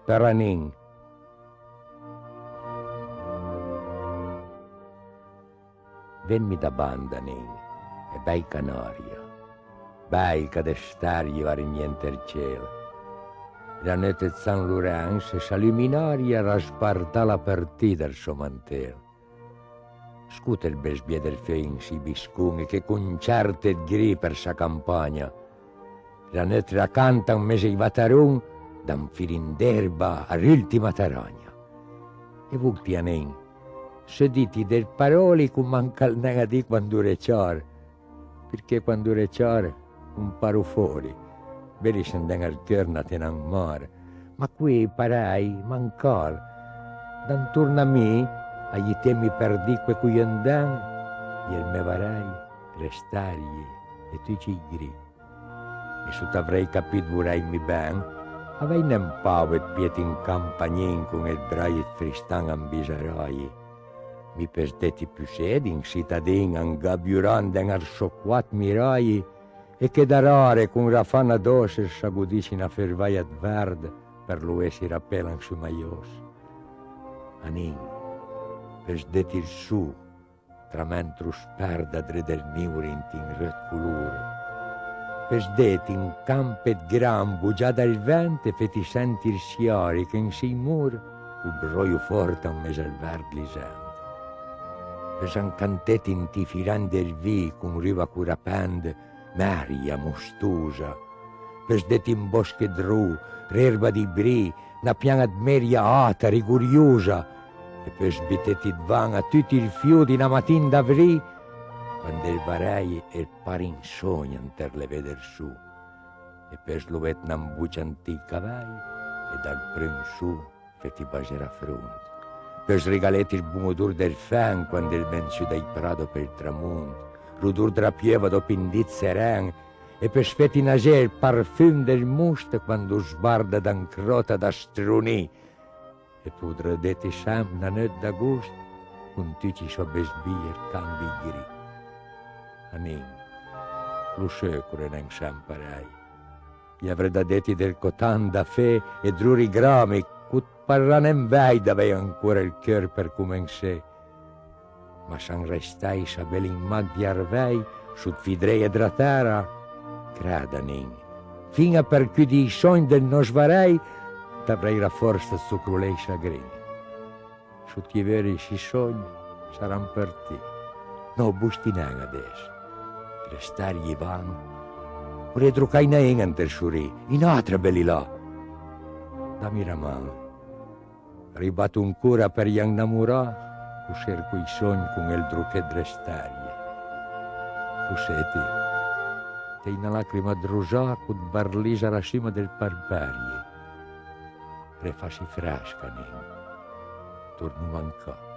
Taranin. Venmi da banda, nin, e bei Canaria, bei che d'estargli vari niente il cielo. La notte di San Lorenzo s'illuminaria a sbarda la partita al suo mantello. Scuta il besbie del fein si biscunghi che concerta e gri per sa campagna. La notte la canta un mese i vatarun da un filin d'erba all'ultima taragna. E vultianen, sediti del paroli con manca il nega di quando recciar, perché quando recciar un paro fuori, vedi scendere al tornate in mare, ma qui parai mancar, d'intorno a me, agli temi perdi que cui andan, e il me varai restargli e tu ci gri. E se t'avrei capito vorrei mi ben, avei nem pavo et pieti in campagnin con il brai et fristan ambisarai. Mi pesdetti più sedi in cittadin angabiuranden al socquat mirai e che da rare con rafana d'osse s'agudisci una fervaia verde per lo essi rappelan su maios. Anin, pesdetti il su, tra mentru sperda dre del niurint in red colore. Pesdetti in campet gran bugiada il vento e feti sentir siari che in si mur un broio forte un mese al verde lisente. Pesan cantetti in ti firan del vi con riva curapende, meria, mostusa. Pesdetti in bosche dru, l'erba di bri, una piana d'meria ata, riguriosa, e pesbitetti van a tutti il fiu di una mattina d'avrì, quando il varei e il pari in sogno per le veder su, e per slovet n'ambucianti i cavalli, e dal prim su feti basera fronte. Per sregaletti il buon odor del fan quando il mensu dai prado per il tramonto, l'odor della pieva dopo indit seren, e per sfetti nasè il parfum del must quando sbarda d'ancrota da strunì, e podrà detti sam una notte d'agosto con tutti so besbir cambi gri. Anin, lo secolo non samparai. Gli avrei da detti del cotan da fe e druri grami, cut parlanem vai d'avei ancora il cœur per comencer. Ma san restai sa belin mag di arvei, sut vidrei e dratara, creda nin, fin a per chiudi i sogni del nos varei, t'avrei la forza zucrulei sagrini. Sut i veri si sogni saran per te. No, bustinan adesso. Restargli van. Vorrei truccare in enter suri, in altre belli là. Dammi la mano. Ribatto un cura per gli innamorà, o cerco i sogni con il druchet restargli. Tu senti, te una lacrima drusà con barlisa alla cima del barbarie. Refassi frasca, nin. Torno mancà.